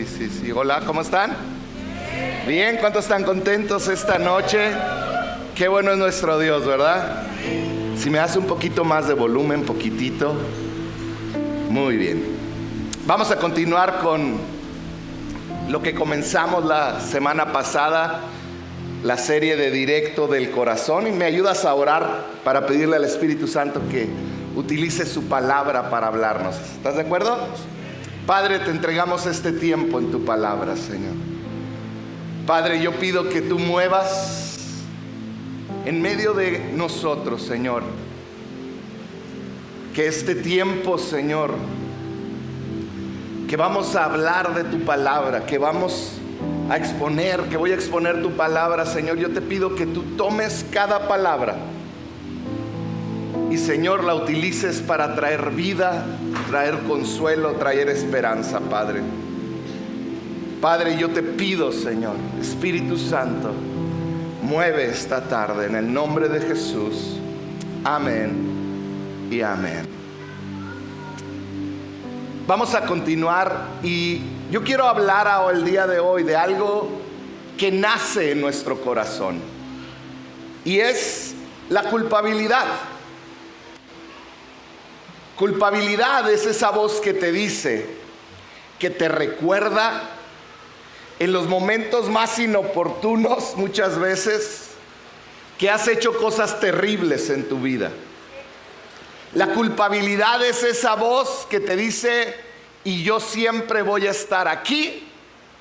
Sí. Hola, ¿cómo están? Bien, ¿cuántos están contentos esta noche? Qué bueno es nuestro Dios, ¿verdad? Si me hace un poquito más de volumen, poquitito. Muy bien. Vamos a continuar con lo que comenzamos la semana pasada, la serie de Directo del Corazón. Y me ayudas a orar para pedirle al Espíritu Santo que utilice su palabra para hablarnos. ¿Estás de acuerdo? Padre, te entregamos este tiempo en tu palabra, Señor. Padre, yo pido que tú muevas en medio de nosotros, Señor. Que este tiempo, Señor, que vamos a hablar de tu palabra, que vamos a exponer, que voy a exponer tu palabra, Señor. Yo te pido que tú tomes cada palabra y, Señor, la utilices para traer vida, traer consuelo, traer esperanza, Padre. Padre, yo te pido, Señor, Espíritu Santo, mueve esta tarde en el nombre de Jesús. Amén y amén. Vamos a continuar y yo quiero hablar el día de hoy de algo que nace en nuestro corazón, y es la culpabilidad. Culpabilidad es esa voz que te dice, que te recuerda en los momentos más inoportunos, muchas veces, que has hecho cosas terribles en tu vida. La culpabilidad es esa voz que te dice, y yo siempre voy a estar aquí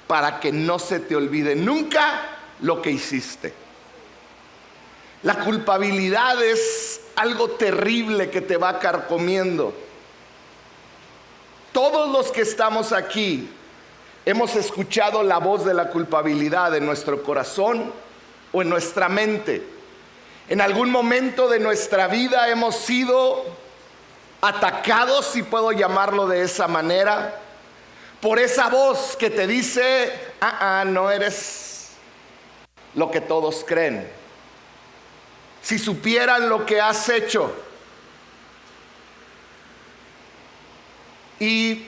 para que no se te olvide nunca lo que hiciste. La culpabilidad es algo terrible que te va carcomiendo. Todos los que estamos aquí hemos escuchado la voz de la culpabilidad en nuestro corazón o en nuestra mente. En algún momento de nuestra vida hemos sido atacados, si puedo llamarlo de esa manera, por esa voz que te dice, no eres lo que todos creen. Si supieran lo que has hecho. Y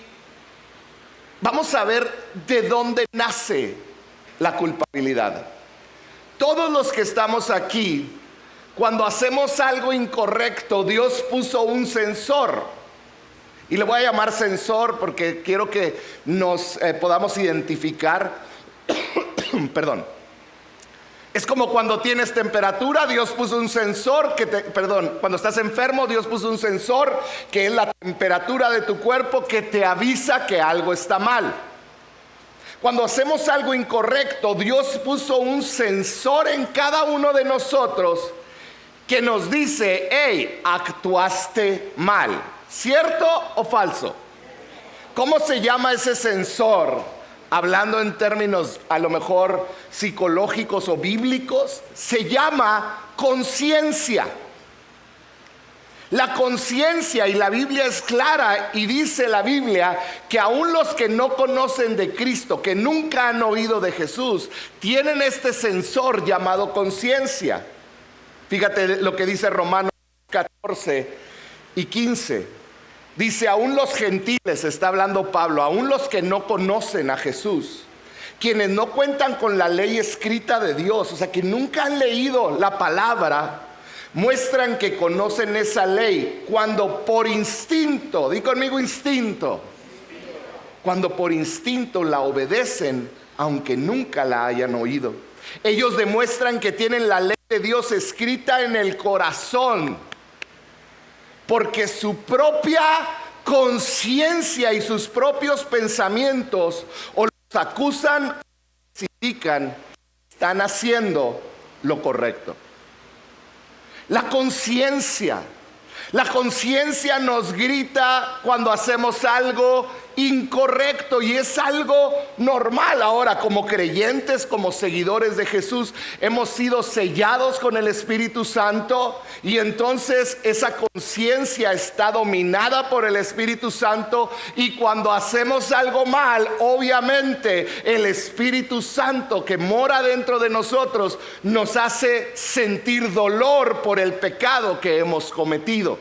vamos a ver de dónde nace la culpabilidad. Todos los que estamos aquí, cuando hacemos algo incorrecto, Dios puso un sensor. Y le voy a llamar sensor porque quiero que nos podamos identificar. Perdón. Es como cuando tienes temperatura, Dios puso un sensor cuando estás enfermo, Dios puso un sensor que es la temperatura de tu cuerpo, que te avisa que algo está mal. Cuando hacemos algo incorrecto, Dios puso un sensor en cada uno de nosotros que nos dice, hey, actuaste mal. ¿Cierto o falso? ¿Cómo se llama ese sensor? Hablando en términos a lo mejor psicológicos o bíblicos, se llama conciencia. La conciencia, y la Biblia es clara, y dice la Biblia que aún los que no conocen de Cristo, que nunca han oído de Jesús, tienen este sensor llamado conciencia. Fíjate lo que dice Romanos 14 y 15. Dice, aún los gentiles, está hablando Pablo, aún los que no conocen a Jesús, quienes no cuentan con la ley escrita de Dios, o sea, que nunca han leído la palabra, muestran que conocen esa ley cuando por instinto, di conmigo instinto, cuando por instinto la obedecen, aunque nunca la hayan oído. Ellos demuestran que tienen la ley de Dios escrita en el corazón, porque su propia conciencia y sus propios pensamientos o los acusan o indican que están haciendo lo correcto. La conciencia nos grita cuando hacemos algo incorrecto, y es algo normal. Ahora, como creyentes, como seguidores de Jesús, hemos sido sellados con el Espíritu Santo, y entonces esa conciencia está dominada por el Espíritu Santo, y cuando hacemos algo mal, obviamente el Espíritu Santo que mora dentro de nosotros nos hace sentir dolor por el pecado que hemos cometido.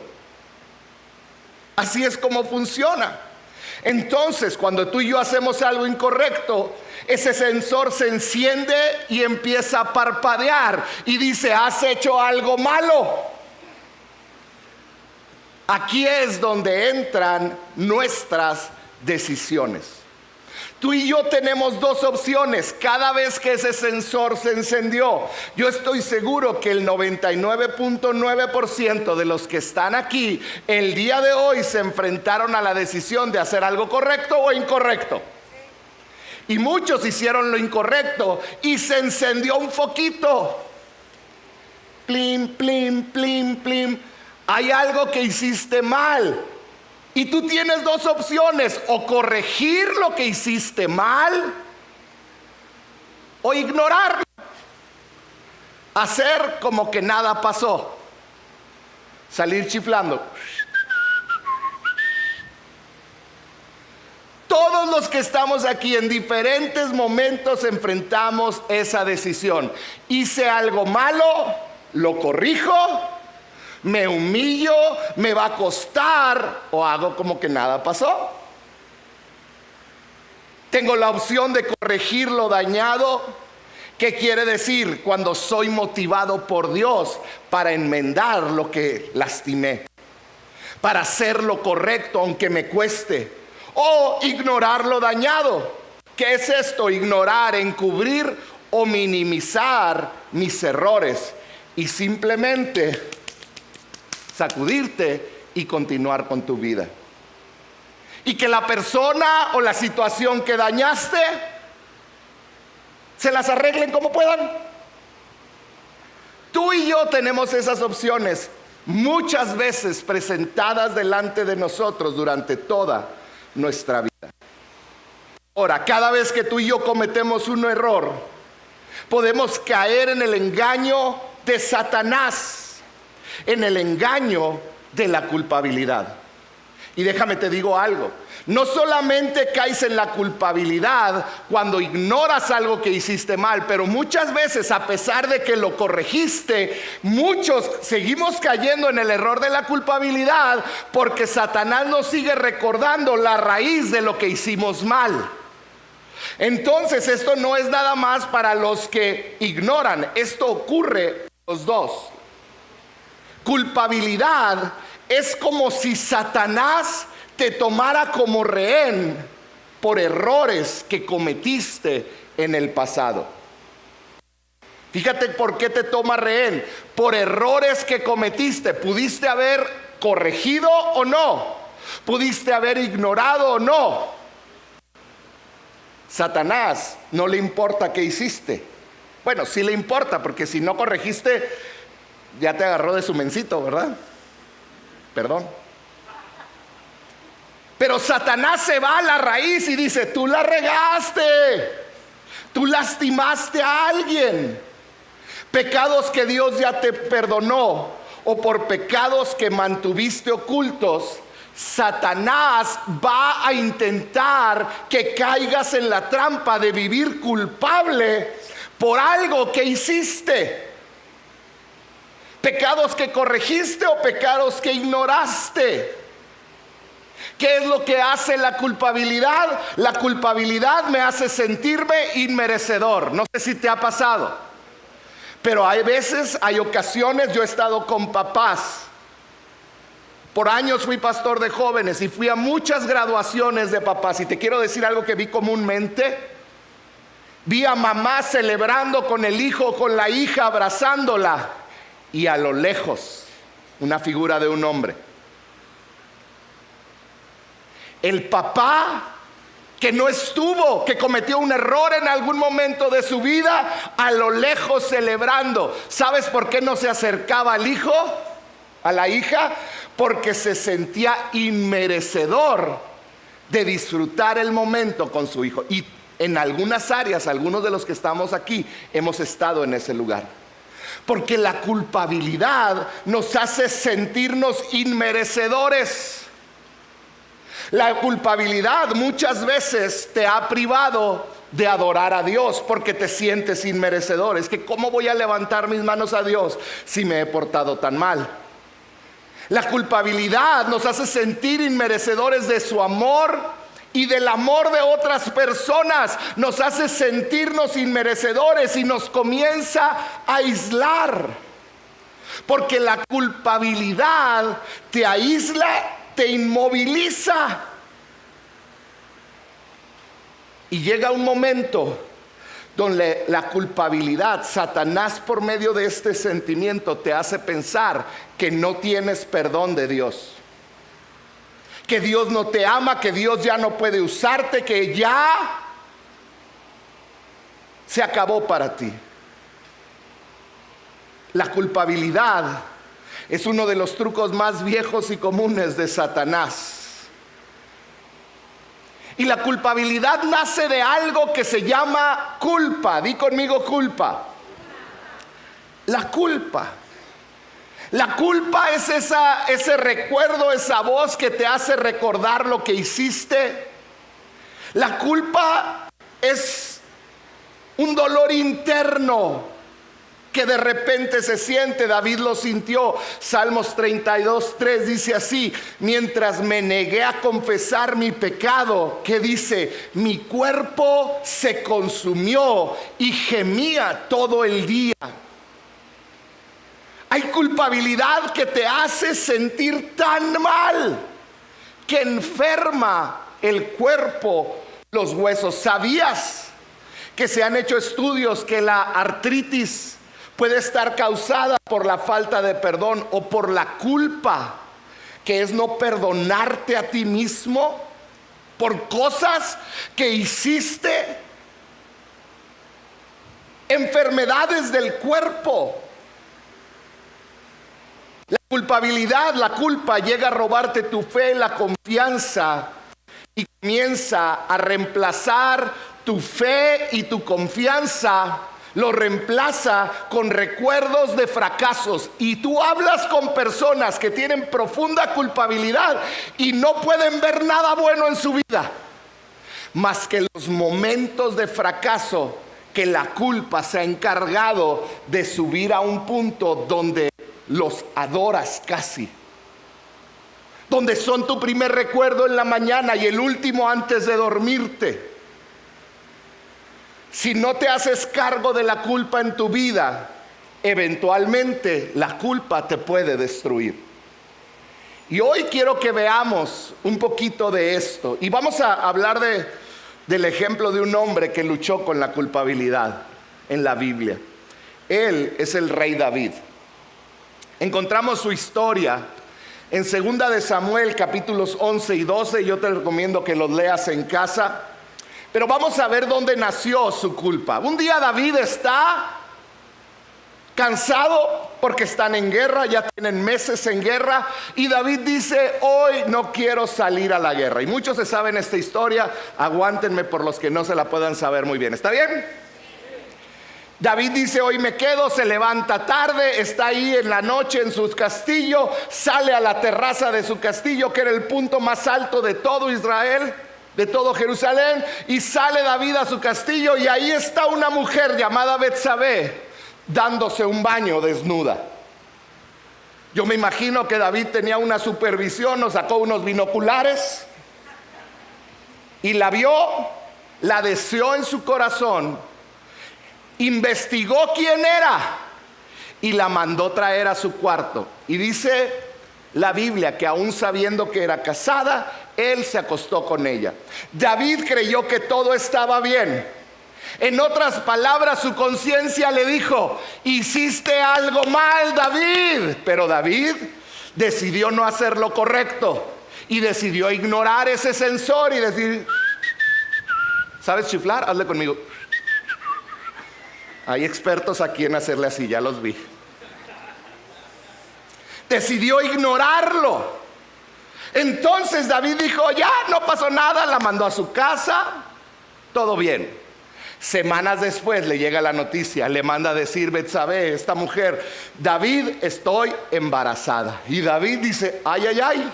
Así es como funciona. Entonces, cuando tú y yo hacemos algo incorrecto, ese sensor se enciende y empieza a parpadear y dice: has hecho algo malo. Aquí es donde entran nuestras decisiones. Tú y yo tenemos dos opciones. Cada vez que ese sensor se encendió, yo estoy seguro que el 99.9% de los que están aquí el día de hoy se enfrentaron a la decisión de hacer algo correcto o incorrecto. Y muchos hicieron lo incorrecto y se encendió un foquito. Plim, plim, plim, plim. Hay algo que hiciste mal. Y tú tienes dos opciones: o corregir lo que hiciste mal, o ignorarlo, hacer como que nada pasó, salir chiflando. Todos los que estamos aquí en diferentes momentos enfrentamos esa decisión. Hice algo malo, lo corrijo, me humillo, me va a costar, o hago como que nada pasó. Tengo la opción de corregir lo dañado. ¿Qué quiere decir? Cuando soy motivado por Dios para enmendar lo que lastimé, para hacer lo correcto aunque me cueste. O ignorar lo dañado. ¿Qué es esto? Ignorar, encubrir o minimizar mis errores y simplemente sacudirte y continuar con tu vida. Y que la persona o la situación que dañaste se las arreglen como puedan. Tú y yo tenemos esas opciones muchas veces presentadas delante de nosotros durante toda nuestra vida. Ahora, cada vez que tú y yo cometemos un error, podemos caer en el engaño de Satanás, en el engaño de la culpabilidad. Y déjame te digo algo: no solamente caes en la culpabilidad cuando ignoras algo que hiciste mal, pero muchas veces, a pesar de que lo corregiste, muchos seguimos cayendo en el error de la culpabilidad porque Satanás nos sigue recordando la raíz de lo que hicimos mal. Entonces, esto no es nada más para los que ignoran, esto ocurre los dos. Culpabilidad es como si Satanás te tomara como rehén por errores que cometiste en el pasado. Fíjate por qué te toma rehén: por errores que cometiste. Pudiste haber corregido o no, pudiste haber ignorado o no. Satanás no le importa qué hiciste. Bueno, sí le importa, porque si no corregiste, ya te agarró de su mencito, ¿verdad? Perdón. Pero Satanás se va a la raíz y dice: tú la regaste, tú lastimaste a alguien. Pecados que Dios ya te perdonó, o por pecados que mantuviste ocultos, Satanás va a intentar que caigas en la trampa de vivir culpable por algo que hiciste. Pecados que corregiste o pecados que ignoraste. ¿Qué es lo que hace la culpabilidad? La culpabilidad me hace sentirme inmerecedor. No sé si te ha pasado, pero hay veces, hay ocasiones, yo he estado con papás. Por años fui pastor de jóvenes y fui a muchas graduaciones de papás. Y te quiero decir algo que vi comúnmente. Vi a mamá celebrando con el hijo, con la hija, abrazándola, y a lo lejos una figura de un hombre. El papá que no estuvo, que cometió un error en algún momento de su vida, a lo lejos celebrando. ¿Sabes por qué no se acercaba al hijo, a la hija? Porque se sentía inmerecedor de disfrutar el momento con su hijo. Y en algunas áreas, algunos de los que estamos aquí hemos estado en ese lugar. Porque la culpabilidad nos hace sentirnos inmerecedores. La culpabilidad muchas veces te ha privado de adorar a Dios porque te sientes inmerecedor. Es que ¿cómo voy a levantar mis manos a Dios si me he portado tan mal? La culpabilidad nos hace sentir inmerecedores de su amor y del amor de otras personas, nos hace sentirnos inmerecedores y nos comienza a aislar. Porque la culpabilidad te aísla, te inmoviliza. Y llega un momento donde la culpabilidad, Satanás por medio de este sentimiento te hace pensar que no tienes perdón de Dios, que Dios no te ama, que Dios ya no puede usarte, que ya se acabó para ti. La culpabilidad es uno de los trucos más viejos y comunes de Satanás. Y la culpabilidad nace de algo que se llama culpa. Di conmigo culpa. La culpa. La culpa es ese recuerdo, esa voz que te hace recordar lo que hiciste. La culpa es un dolor interno que de repente se siente. David lo sintió. Salmos 32:3 dice así: mientras me negué a confesar mi pecado, ¿qué dice? Mi cuerpo se consumió y gemía todo el día. Hay culpabilidad que te hace sentir tan mal que enferma el cuerpo, los huesos. ¿Sabías que se han hecho estudios que la artritis puede estar causada por la falta de perdón o por la culpa, que es no perdonarte a ti mismo por cosas que hiciste? Enfermedades del cuerpo. La culpabilidad, la culpa llega a robarte tu fe, la confianza, y comienza a reemplazar tu fe y tu confianza. Lo reemplaza con recuerdos de fracasos. Y tú hablas con personas que tienen profunda culpabilidad y no pueden ver nada bueno en su vida, más que los momentos de fracaso que la culpa se ha encargado de subir a un punto donde los adoras casi, donde son tu primer recuerdo en la mañana y el último antes de dormirte. Si no te haces cargo de la culpa en tu vida, eventualmente la culpa te puede destruir. Y hoy quiero que veamos un poquito de esto. Y vamos a hablar del ejemplo de un hombre que luchó con la culpabilidad en la Biblia. Él es el rey David. Encontramos su historia en 2 de Samuel capítulos 11 y 12. Yo te recomiendo que los leas en casa. Pero vamos a ver dónde nació su culpa. Un día David está cansado porque están en guerra, ya tienen meses en guerra, y David dice: hoy no quiero salir a la guerra. Y muchos se saben esta historia, aguántenme por los que no se la puedan saber muy bien. ¿Está bien? David dice: hoy me quedo. Se levanta tarde, está ahí en la noche en su castillo, sale a la terraza de su castillo, que era el punto más alto de todo Israel, de todo Jerusalén, y sale David a su castillo, y ahí está una mujer llamada Betsabé dándose un baño desnuda. Yo me imagino que David tenía una supervisión, nos sacó unos binoculares y la vio, la deseó en su corazón, investigó quién era y la mandó traer a su cuarto. Y dice la Biblia que aún sabiendo que era casada, él se acostó con ella. David creyó que todo estaba bien. En otras palabras, su conciencia le dijo: hiciste algo mal, David. Pero David decidió no hacer lo correcto y decidió ignorar ese sensor y decir: ¿sabes chiflar? Hazle conmigo. Hay expertos aquí en hacerle así, ya los vi. Decidió ignorarlo. Entonces David dijo: ya no pasó nada, la mandó a su casa, todo bien. Semanas después le llega la noticia, le manda a decir Betsabé, esta mujer: David, estoy embarazada. Y David dice: ay, ay, ay,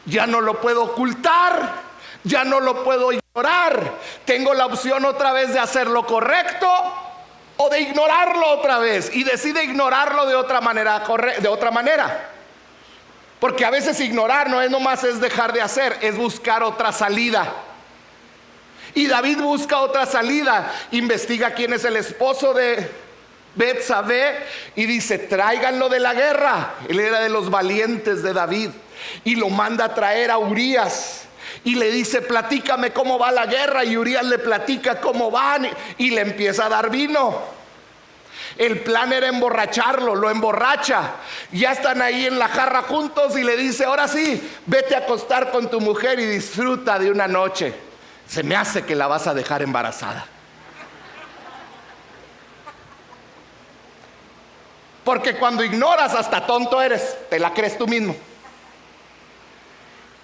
ya no lo puedo ocultar, ya no lo puedo ignorar. Tengo la opción otra vez de hacer lo correcto o de ignorarlo otra vez. Y decide ignorarlo de otra manera. Porque a veces ignorar no es nomás es dejar de hacer, es buscar otra salida. Y David busca otra salida, investiga quién es el esposo de Betsabé y dice: tráiganlo de la guerra. Él era de los valientes de David y lo manda a traer a Urías y le dice: platícame cómo va la guerra. Y Urías le platica cómo van y le empieza a dar vino. El plan era emborracharlo, lo emborracha. Ya están ahí en la jarra juntos y le dice: ahora sí, vete a acostar con tu mujer y disfruta de una noche. Se me hace que la vas a dejar embarazada. Porque cuando ignoras, hasta tonto eres, te la crees tú mismo.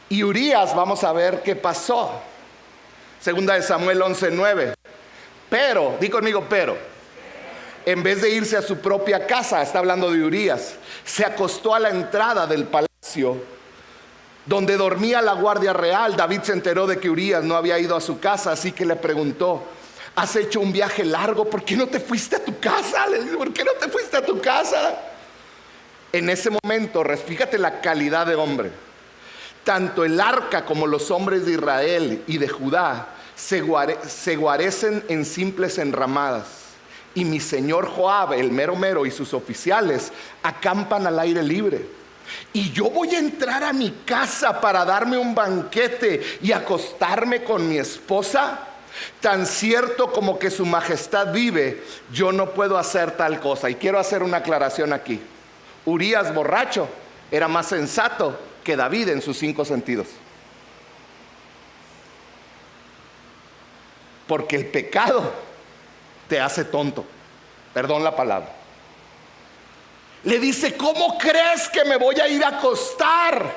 Y Urías, vamos a ver qué pasó. Segunda de Samuel 11:9. Pero, di conmigo, pero en vez de irse a su propia casa, está hablando de Urías, se acostó a la entrada del palacio donde dormía la guardia real. David se enteró de que Urías no había ido a su casa, así que le preguntó: ¿has hecho un viaje largo? ¿Por qué no te fuiste a tu casa? Le dijo: ¿por qué no te fuiste a tu casa? En ese momento, fíjate la calidad de hombre. Tanto el arca como los hombres de Israel y de Judá se guarecen en simples enramadas. Y mi señor Joab, el mero mero, y sus oficiales acampan al aire libre. Y yo voy a entrar a mi casa para darme un banquete y acostarme con mi esposa. Tan cierto como que su majestad vive, yo no puedo hacer tal cosa. Y quiero hacer una aclaración aquí. Urías borracho era más sensato que David en sus 5 sentidos. Porque el pecado te hace tonto. Perdón la palabra. Le dice: ¿cómo crees que me voy a ir a acostar?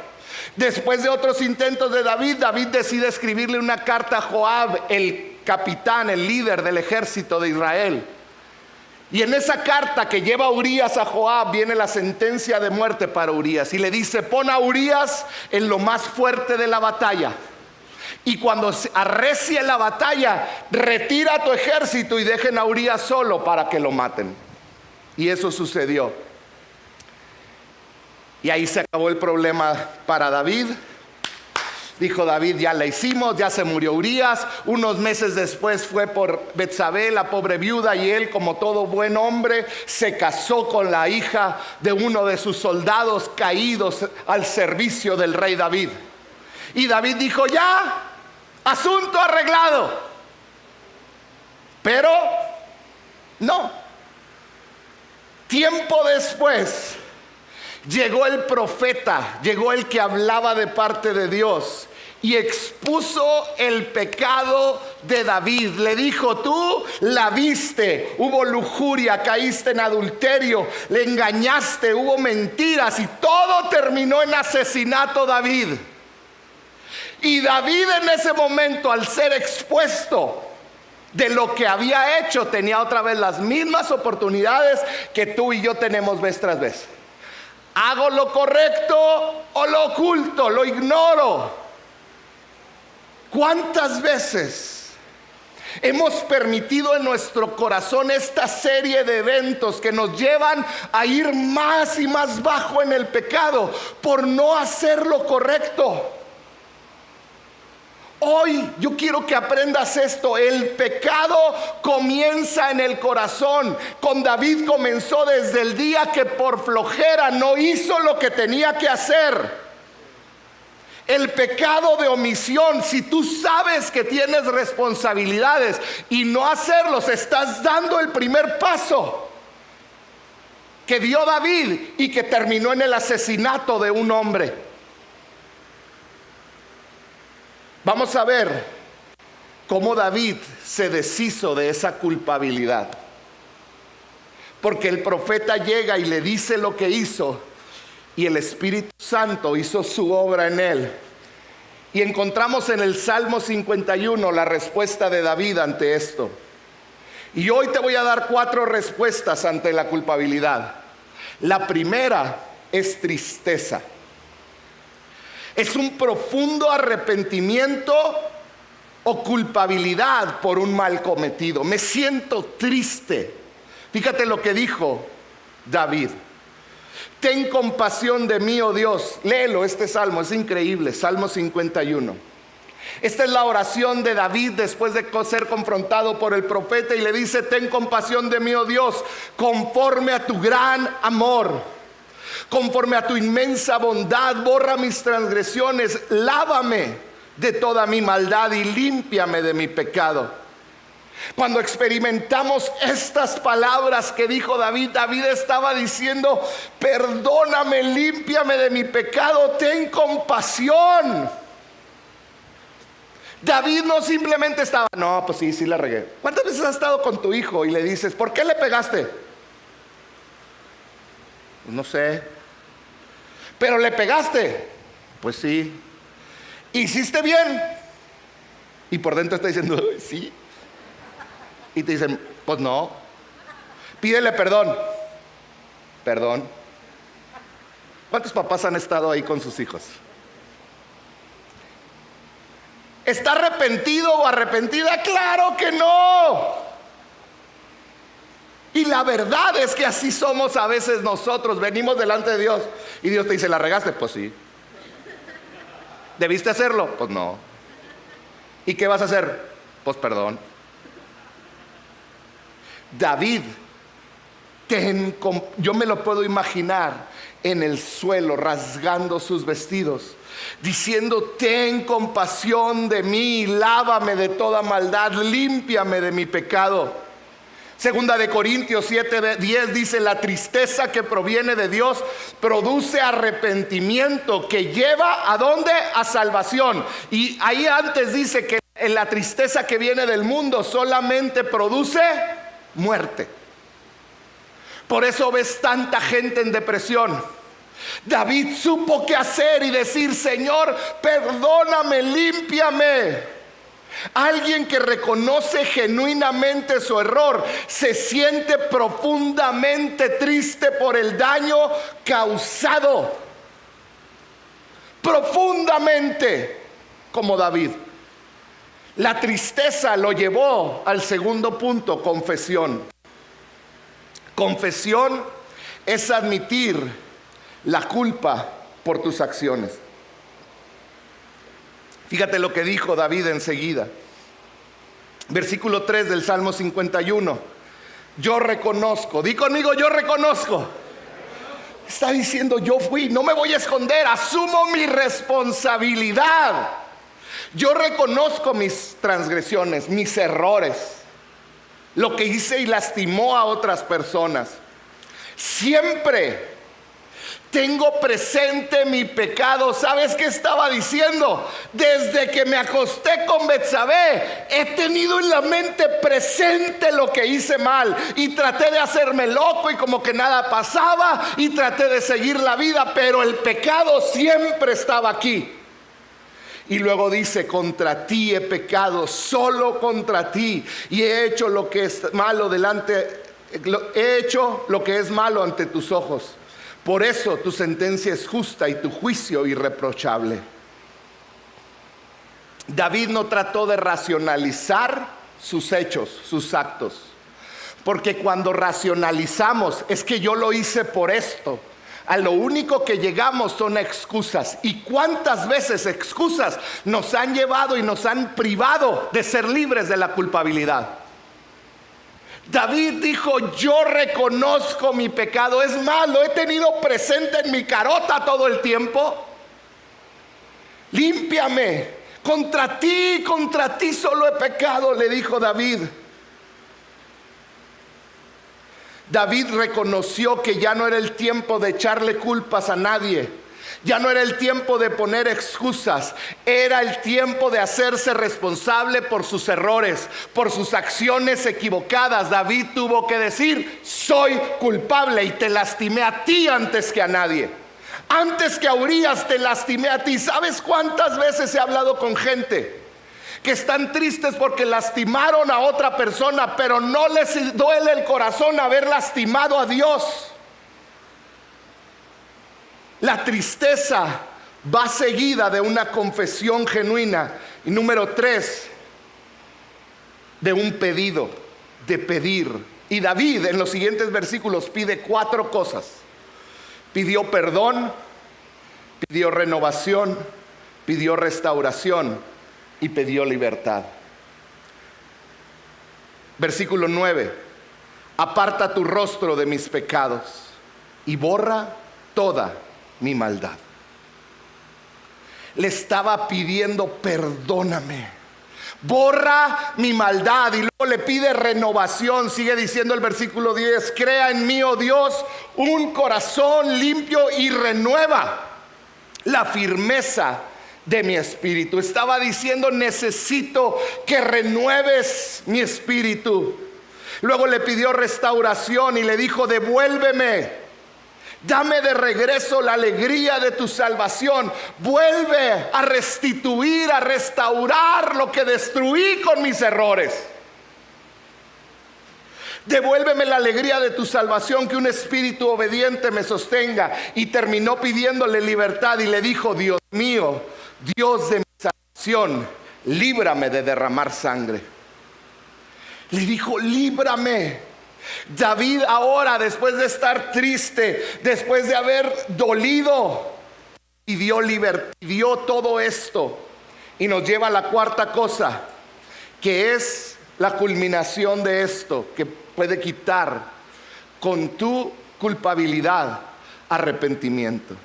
Después de otros intentos de David, David decide escribirle una carta a Joab, el capitán, el líder del ejército de Israel. Y en esa carta que lleva Urías a Joab viene la sentencia de muerte para Urías. Y le dice: pon a Urías en lo más fuerte de la batalla. Y cuando arrecie la batalla, retira a tu ejército y dejen a Urías solo para que lo maten. Y eso sucedió. Y ahí se acabó el problema para David. Dijo David: ya la hicimos, ya se murió Urías. Unos meses después fue por Betsabé, la pobre viuda, y él, como todo buen hombre, se casó con la hija de uno de sus soldados caídos al servicio del rey David. Y David dijo: ya, asunto arreglado. Pero no. Tiempo después llegó el profeta, llegó el que hablaba de parte de Dios y expuso el pecado de David. Le dijo: tú la viste, hubo lujuria, caíste en adulterio, le engañaste, hubo mentiras y todo terminó en asesinato, David. Y David en ese momento, al ser expuesto de lo que había hecho, tenía otra vez las mismas oportunidades que tú y yo tenemos vez tras vez. ¿Hago lo correcto o lo oculto? ¿Lo ignoro? ¿Cuántas veces hemos permitido en nuestro corazón esta serie de eventos que nos llevan a ir más y más bajo en el pecado por no hacer lo correcto? Hoy yo quiero que aprendas esto. El pecado comienza en el corazón. Con David comenzó desde el día que por flojera no hizo lo que tenía que hacer. El pecado de omisión, si tú sabes que tienes responsabilidades y no hacerlos, estás dando el primer paso que dio David y que terminó en el asesinato de un hombre. Vamos a ver cómo David se deshizo de esa culpabilidad. Porque el profeta llega y le dice lo que hizo, y el Espíritu Santo hizo su obra en él. Y encontramos en el Salmo 51 la respuesta de David ante esto. Y hoy te voy a dar 4 respuestas ante la culpabilidad. La primera es tristeza. Es un profundo arrepentimiento o culpabilidad por un mal cometido. Me siento triste. Fíjate lo que dijo David. Ten compasión de mí, oh Dios. Léelo, este salmo es increíble, Salmo 51. Esta es la oración de David después de ser confrontado por el profeta, y le dice: ten compasión de mí, oh Dios, conforme a tu gran amor, conforme a tu inmensa bondad, borra mis transgresiones, lávame de toda mi maldad y límpiame de mi pecado. Cuando experimentamos estas palabras que dijo David, David estaba diciendo: perdóname, límpiame de mi pecado, ten compasión. David no simplemente estaba: no, pues sí la regué. ¿Cuántas veces has estado con tu hijo y le dices: ¿por qué le pegaste? No sé. ¿Pero le pegaste? Pues sí. ¿Hiciste bien? Y por dentro está diciendo: sí. Y te dicen: pues no. Pídele perdón. Perdón. ¿Cuántos papás han estado ahí con sus hijos? ¿Está arrepentido o arrepentida? ¡Claro que no! Y la verdad es que así somos a veces nosotros. Venimos delante de Dios y Dios te dice: ¿la regaste? Pues sí. ¿Debiste hacerlo? Pues no. ¿Y qué vas a hacer? Pues perdón. David, yo me lo puedo imaginar en el suelo, rasgando sus vestidos, diciendo: ten compasión de mí, lávame de toda maldad, límpiame de mi pecado. Segunda de Corintios 7:10 dice: la tristeza que proviene de Dios produce arrepentimiento, que lleva ¿a dónde? A salvación. Y ahí antes dice que la tristeza que viene del mundo solamente produce muerte. Por eso ves tanta gente en depresión. David supo qué hacer y decir: Señor, perdóname, límpiame. Alguien que reconoce genuinamente su error se siente profundamente triste por el daño causado. Profundamente, como David. La tristeza lo llevó al segundo punto: confesión. Confesión es admitir la culpa por tus acciones. Fíjate lo que dijo David enseguida. Versículo 3 del Salmo 51. Yo reconozco, di conmigo: yo reconozco. Está diciendo: yo fui, no me voy a esconder, asumo mi responsabilidad. Yo reconozco mis transgresiones, mis errores, lo que hice y lastimó a otras personas. Siempre tengo presente mi pecado. ¿Sabes qué estaba diciendo? Desde que me acosté con Betsabé, he tenido en la mente presente lo que hice mal, y traté de hacerme loco y como que nada pasaba, y traté de seguir la vida, pero el pecado siempre estaba aquí. Y luego dice: contra ti he pecado, solo contra ti, y he hecho lo que es malo ante tus ojos. Por eso tu sentencia es justa y tu juicio irreprochable. David no trató de racionalizar sus hechos, sus actos, porque cuando racionalizamos: es que yo lo hice por esto, a lo único que llegamos son excusas. ¿Y cuántas veces excusas nos han llevado y nos han privado de ser libres de la culpabilidad? David dijo: yo reconozco mi pecado. Es más, lo he tenido presente en mi carota todo el tiempo. Límpiame. Contra ti solo he pecado, le dijo David. David reconoció que ya no era el tiempo de echarle culpas a nadie. Ya no era el tiempo de poner excusas. Era el tiempo de hacerse responsable por sus errores, por sus acciones equivocadas. David tuvo que decir: soy culpable y te lastimé a ti antes que a nadie. Antes que a Urías te lastimé a ti. ¿Sabes cuántas veces he hablado con gente que están tristes porque lastimaron a otra persona, pero no les duele el corazón haber lastimado a Dios? La tristeza va seguida de una confesión genuina. Y número 3, de un pedido, de pedir. Y David en los siguientes versículos pide 4 cosas Pidió perdón, pidió renovación, pidió restauración y pidió libertad. Versículo 9: aparta tu rostro de mis pecados y borra toda mi maldad. Le estaba pidiendo: perdóname, borra mi maldad. Y luego le pide renovación. Sigue diciendo el versículo 10: crea en mí, oh Dios, un corazón limpio y renueva la firmeza de mi espíritu. Estaba diciendo: necesito que renueves mi espíritu. Luego le pidió restauración y le dijo: devuélveme, dame de regreso la alegría de tu salvación. Vuelve a restituir, a restaurar lo que destruí con mis errores. Devuélveme la alegría de tu salvación, que un espíritu obediente me sostenga. Y terminó pidiéndole libertad y le dijo: Dios mío, Dios de mi salvación, líbrame de derramar sangre. Le dijo: líbrame. David ahora, después de estar triste, después de haber dolido, pidió libertad, pidió todo esto. Y nos lleva a la cuarta cosa, que es la culminación de esto, que puede quitar con tu culpabilidad: arrepentimiento.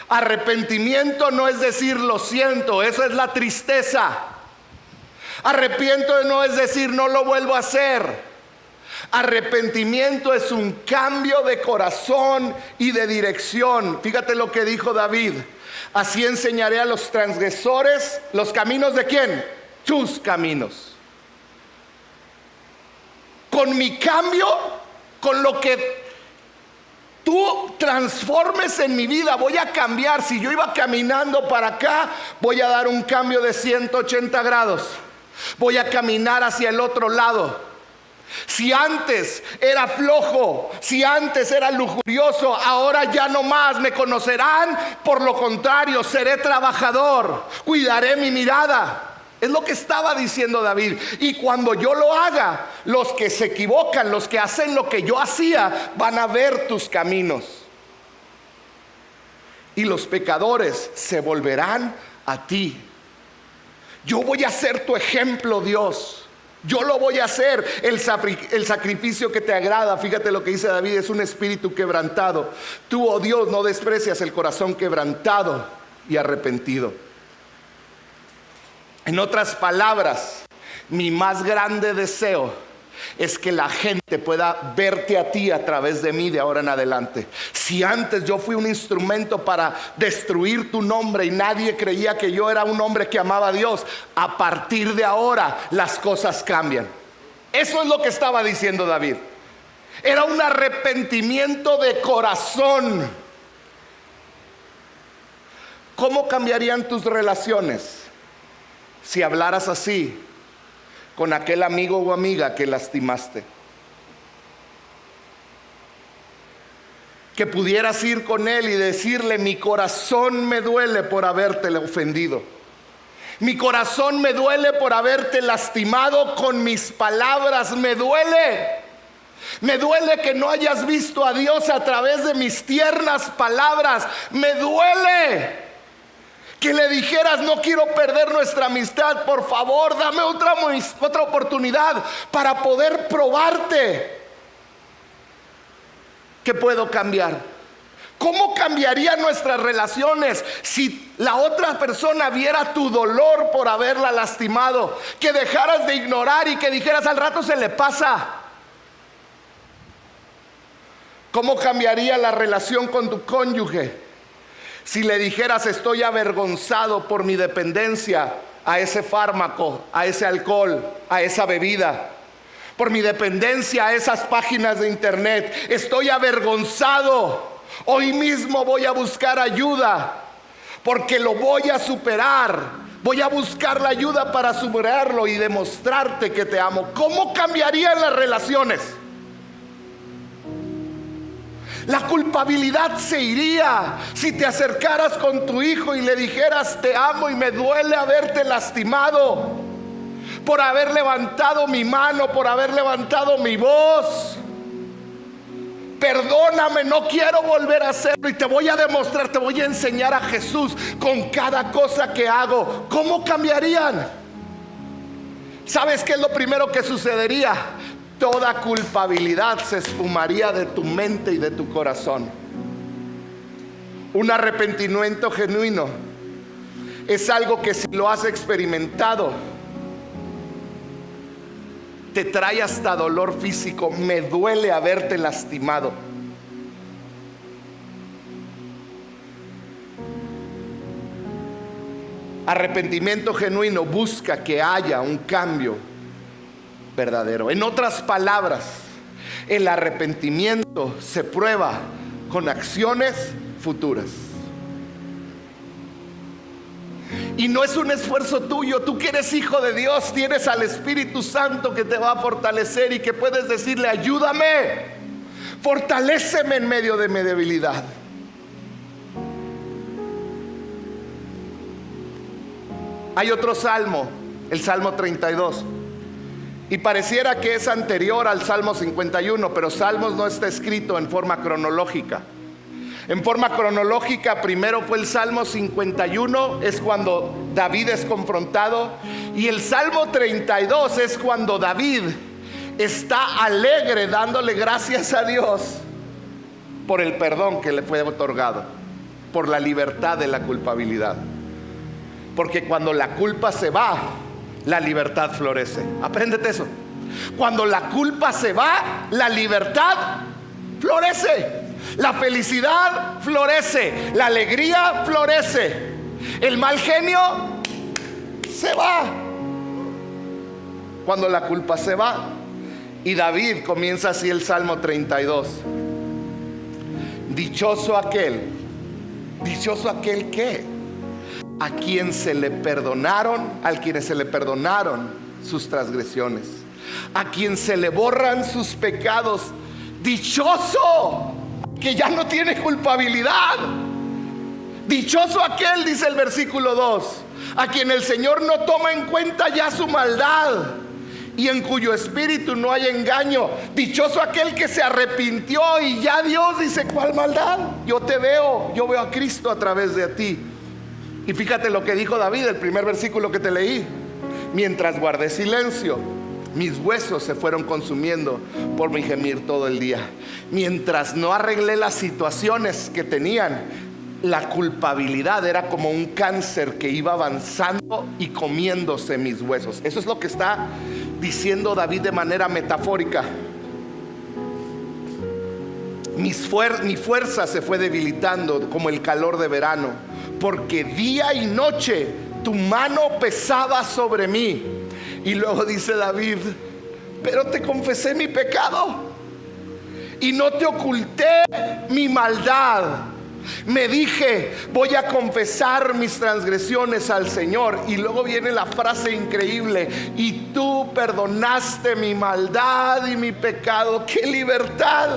Arrepentimiento no es decir lo siento, eso es la tristeza. Arrepiento no es decir no lo vuelvo a hacer. Arrepentimiento es un cambio de corazón y de dirección. Fíjate lo que dijo David: así enseñaré a los transgresores los caminos de ¿quién? Tus caminos. Con mi cambio, con lo que tú transformes en mi vida, voy a cambiar. Si yo iba caminando para acá, voy a dar un cambio de 180 grados. Voy a caminar hacia el otro lado. Si antes era flojo, si antes era lujurioso, ahora ya no más. Me conocerán por lo contrario, seré trabajador, cuidaré mi mirada. Es lo que estaba diciendo David. Y cuando yo lo haga, los que se equivocan, los que hacen lo que yo hacía, van a ver tus caminos. Y los pecadores se volverán a ti. Yo voy a ser tu ejemplo, Dios. Yo lo voy a hacer. El sacrificio que te agrada, fíjate lo que dice David, es un espíritu quebrantado. Tú, oh Dios, no desprecias el corazón quebrantado y arrepentido. En otras palabras, mi más grande deseo es que la gente pueda verte a ti a través de mí de ahora en adelante. Si antes yo fui un instrumento para destruir tu nombre y nadie creía que yo era un hombre que amaba a Dios, a partir de ahora las cosas cambian. Eso es lo que estaba diciendo David. Era un arrepentimiento de corazón. ¿Cómo cambiarían tus relaciones si hablaras así con aquel amigo o amiga que lastimaste? Que pudieras ir con él y decirle: mi corazón me duele por haberte ofendido. Mi corazón me duele por haberte lastimado con mis palabras. Me duele. Me duele que no hayas visto a Dios a través de mis tiernas palabras. Me duele que le dijeras: no quiero perder nuestra amistad, por favor, dame otra oportunidad para poder probarte que puedo cambiar. ¿Cómo cambiarían nuestras relaciones si la otra persona viera tu dolor por haberla lastimado? Que dejaras de ignorar y que dijeras: al rato se le pasa. ¿Cómo cambiaría la relación con tu cónyuge si le dijeras: estoy avergonzado por mi dependencia a ese fármaco, a ese alcohol, a esa bebida, por mi dependencia a esas páginas de internet? Estoy avergonzado. Hoy mismo voy a buscar ayuda porque lo voy a superar. Voy a buscar la ayuda para superarlo y demostrarte que te amo. ¿Cómo cambiarían las relaciones? La culpabilidad se iría si te acercaras con tu hijo y le dijeras: te amo y me duele haberte lastimado, por haber levantado mi mano, por haber levantado mi voz. Perdóname, no quiero volver a hacerlo. Y te voy a demostrar, te voy a enseñar a Jesús con cada cosa que hago. ¿Cómo cambiarían? ¿Sabes qué es lo primero que sucedería? Toda culpabilidad se esfumaría de tu mente y de tu corazón. Un arrepentimiento genuino es algo que, si lo has experimentado, te trae hasta dolor físico. Me duele haberte lastimado. Arrepentimiento genuino busca que haya un cambio verdadero. En otras palabras, el arrepentimiento se prueba con acciones futuras. Y no es un esfuerzo tuyo. Tú que eres hijo de Dios, tienes al Espíritu Santo que te va a fortalecer y que puedes decirle: ayúdame, fortaléceme en medio de mi debilidad. Hay otro salmo, el Salmo 32, y pareciera que es anterior al Salmo 51, pero Salmos no está escrito en forma cronológica. En forma cronológica, primero fue el Salmo 51, es cuando David es confrontado, y el Salmo 32 es cuando David está alegre, dándole gracias a Dios por el perdón que le fue otorgado, por la libertad de la culpabilidad. Porque cuando la culpa se va, la libertad florece. Apréndete eso. Cuando la culpa se va, la libertad florece. La felicidad florece, la alegría florece, el mal genio se va cuando la culpa se va. Y David comienza así el Salmo 32: dichoso aquel que a quienes se le perdonaron sus transgresiones, a quien se le borran sus pecados. Dichoso que ya no tiene culpabilidad. Dichoso aquel, dice el versículo 2, a quien el Señor no toma en cuenta ya su maldad y en cuyo espíritu no hay engaño. Dichoso aquel que se arrepintió y ya Dios dice: ¿cuál maldad? Yo te veo, yo veo a Cristo a través de ti. Y fíjate lo que dijo David, el primer versículo que te leí: mientras guardé silencio, mis huesos se fueron consumiendo por mi gemir todo el día. Mientras no arreglé las situaciones que tenían, la culpabilidad era como un cáncer que iba avanzando y comiéndose mis huesos. Eso es lo que está diciendo David de manera metafórica. Mi fuerza se fue debilitando como el calor de verano, porque día y noche tu mano pesaba sobre mí. Y luego dice David: pero te confesé mi pecado y no te oculté mi maldad. Me dije: voy a confesar mis transgresiones al Señor. Y luego viene la frase increíble: y tú perdonaste mi maldad y mi pecado. ¡Qué libertad!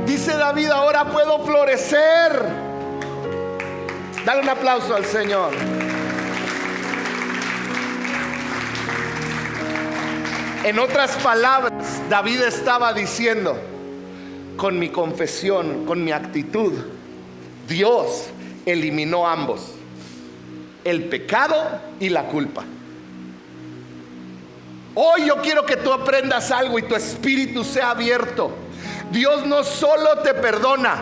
Dice David: ahora puedo florecer. Dale un aplauso al Señor. En otras palabras, David estaba diciendo: con mi confesión, con mi actitud, Dios eliminó ambos, el pecado y la culpa. Hoy yo quiero que tú aprendas algo y tu espíritu sea abierto. Dios no solo te perdona,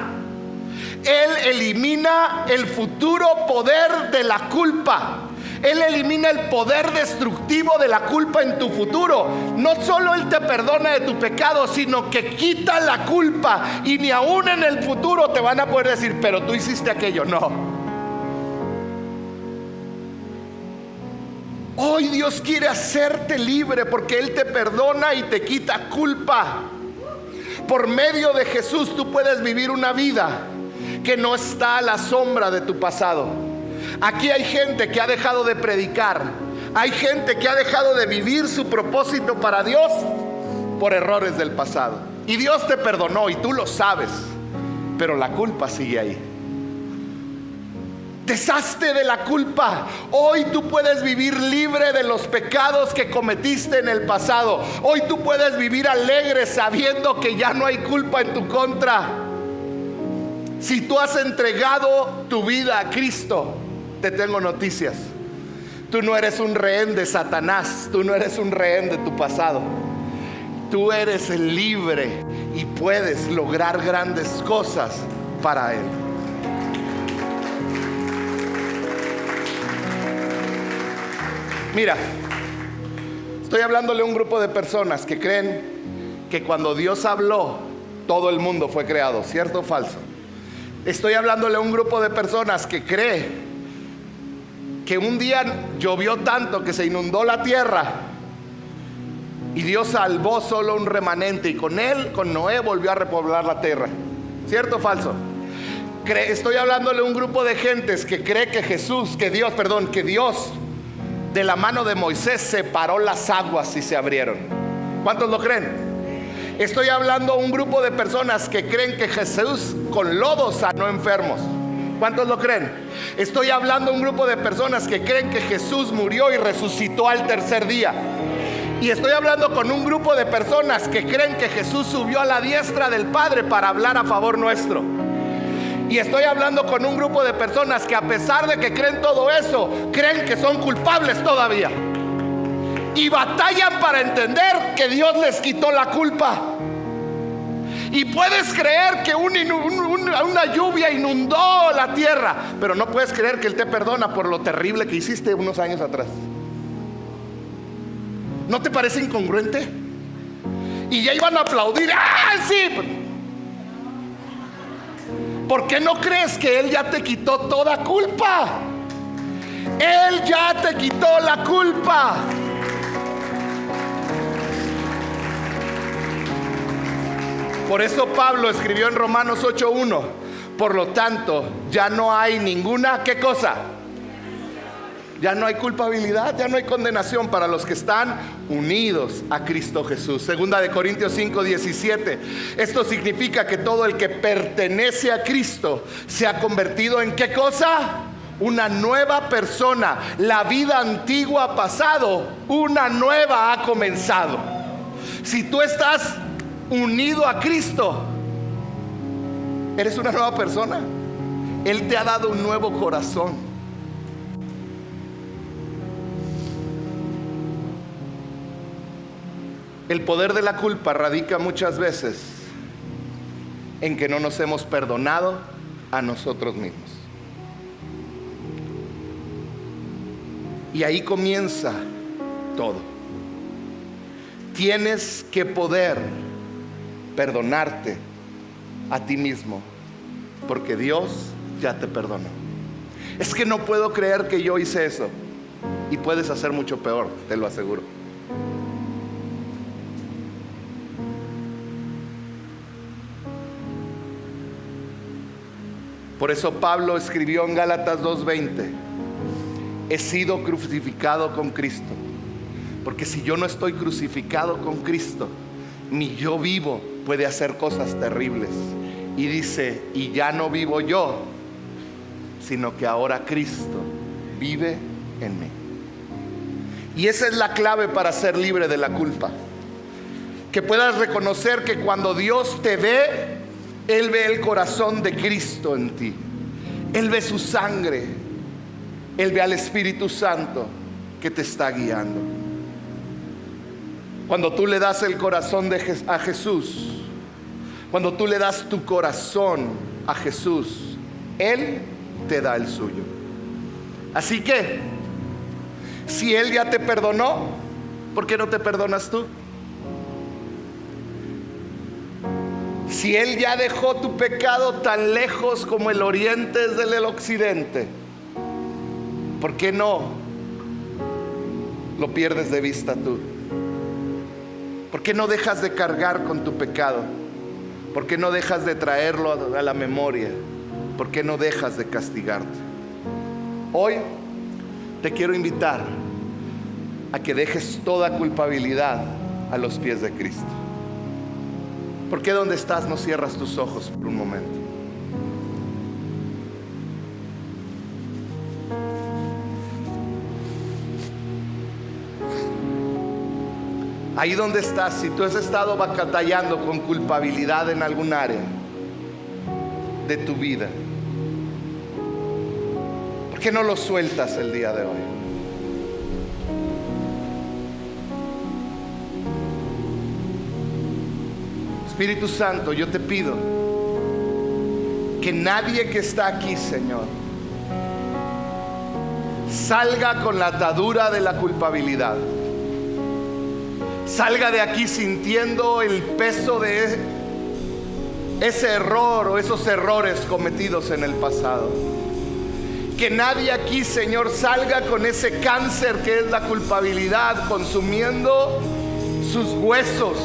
Él elimina el futuro poder de la culpa. Él elimina el poder destructivo de la culpa en tu futuro. No solo Él te perdona de tu pecado, sino que quita la culpa. Y ni aún en el futuro te van a poder decir: pero tú hiciste aquello. No. Hoy Dios quiere hacerte libre, porque Él te perdona y te quita culpa. Por medio de Jesús tú puedes vivir una vida que no está a la sombra de tu pasado. Aquí hay gente que ha dejado de predicar. Hay gente que ha dejado de vivir su propósito para Dios por errores del pasado. Y Dios te perdonó y tú lo sabes, pero la culpa sigue ahí. Deshazte de la culpa. Hoy tú puedes vivir libre de los pecados que cometiste en el pasado. Hoy tú puedes vivir alegre sabiendo que ya no hay culpa en tu contra. Si tú has entregado tu vida a Cristo, te tengo noticias. Tú no eres un rehén de Satanás. Tú no eres un rehén de tu pasado. Tú eres el libre y puedes lograr grandes cosas para Él. Mira, estoy hablándole a un grupo de personas que creen que cuando Dios habló, todo el mundo fue creado. ¿Cierto o falso? Estoy hablándole a un grupo de personas que cree que un día llovió tanto que se inundó la tierra y Dios salvó solo un remanente, y con él, con Noé, volvió a repoblar la tierra. ¿Cierto o falso? Estoy hablándole a un grupo de gentes que cree que que Dios de la mano de Moisés separó las aguas y se abrieron. ¿Cuántos lo creen? Estoy hablando a un grupo de personas que creen que Jesús con lodo sanó enfermos. ¿Cuántos lo creen? Estoy hablando a un grupo de personas que creen que Jesús murió y resucitó al tercer día. Y estoy hablando con un grupo de personas que creen que Jesús subió a la diestra del Padre para hablar a favor nuestro. Y estoy hablando con un grupo de personas que, a pesar de que creen todo eso, creen que son culpables todavía. Y batallan para entender que Dios les quitó la culpa. Y puedes creer que una lluvia inundó la tierra, pero no puedes creer que Él te perdona por lo terrible que hiciste unos años atrás. ¿No te parece incongruente? Y ya iban a aplaudir. ¡Ah, sí! ¿Por qué no crees que Él ya te quitó toda culpa? Él ya te quitó la culpa. Por eso Pablo escribió en Romanos 8:1: por lo tanto, ya no hay ninguna, ¿qué cosa? Ya no hay culpabilidad, ya no hay condenación para los que están unidos a Cristo Jesús. Segunda de Corintios 5:17. Esto significa que todo el que pertenece a Cristo se ha convertido en ¿qué cosa? Una nueva persona. La vida antigua ha pasado, una nueva ha comenzado. Si tú estás unido a Cristo, eres una nueva persona. Él te ha dado un nuevo corazón. El poder de la culpa radica muchas veces en que no nos hemos perdonado a nosotros mismos. Y ahí comienza todo. Tienes que poder perdonarte a ti mismo, porque Dios ya te perdonó. Es que no puedo creer que yo hice eso. Y puedes hacer mucho peor, te lo aseguro. Por eso Pablo escribió en Gálatas 2:20: he sido crucificado con Cristo. Porque si yo no estoy crucificado con Cristo, ni yo vivo puede hacer cosas terribles. Y dice: y ya no vivo yo, sino que ahora Cristo vive en mí. Y esa es la clave para ser libre de la culpa. Que puedas reconocer que cuando Dios te ve, Él ve el corazón de Cristo en ti. Él ve su sangre. Él ve al Espíritu Santo que te está guiando. Cuando tú le das el corazón a Jesús, cuando tú le das tu corazón a Jesús, Él te da el suyo. Así que, si Él ya te perdonó, ¿por qué no te perdonas tú? Si Él ya dejó tu pecado tan lejos como el oriente es del occidente, ¿por qué no lo pierdes de vista tú? ¿Por qué no dejas de cargar con tu pecado? ¿Por qué no dejas de traerlo a la memoria? ¿Por qué no dejas de castigarte? Hoy te quiero invitar a que dejes toda culpabilidad a los pies de Cristo. ¿Por qué donde estás no cierras tus ojos por un momento? Ahí donde estás, si tú has estado batallando con culpabilidad en algún área de tu vida, ¿por qué no lo sueltas el día de hoy? Espíritu Santo, yo te pido que nadie que está aquí, Señor, salga con la atadura de la culpabilidad. Salga de aquí sintiendo el peso de ese error o esos errores cometidos en el pasado. Que nadie aquí, Señor, salga con ese cáncer que es la culpabilidad consumiendo sus huesos.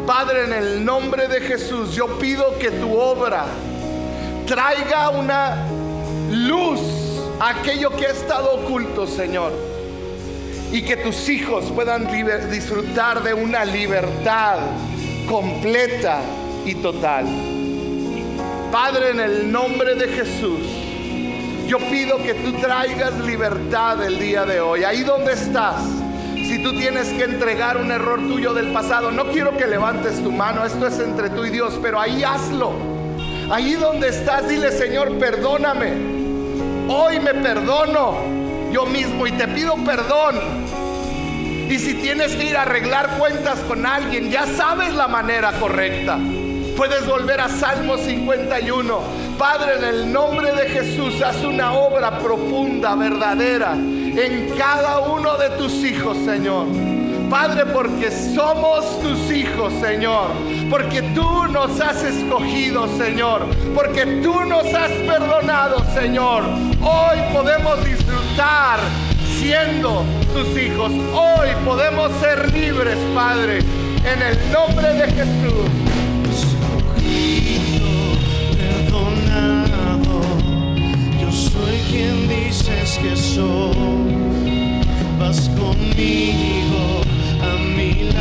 Padre, en el nombre de Jesús, yo pido que tu obra traiga una luz a aquello que ha estado oculto, Señor, y que tus hijos puedan disfrutar de una libertad completa y total. Padre, en el nombre de Jesús, yo pido que tú traigas libertad el día de hoy. Ahí donde estás, si tú tienes que entregar un error tuyo del pasado, no quiero que levantes tu mano, esto es entre tú y Dios, pero ahí hazlo. Ahí donde estás, dile: Señor, perdóname. Hoy me perdono yo mismo y te pido perdón. Y si tienes que ir a arreglar cuentas con alguien, ya sabes la manera correcta. Puedes volver a Salmo 51. Padre, en el nombre de Jesús, haz una obra profunda, verdadera, en cada uno de tus hijos, Señor. Padre, porque somos tus hijos, Señor, porque tú nos has escogido, Señor, porque tú nos has perdonado, Señor. Hoy podemos disfrutar siendo tus hijos. Hoy podemos ser libres, Padre, en el nombre de Jesús. Perdonado, yo soy quien dices que soy. Vas conmigo a mi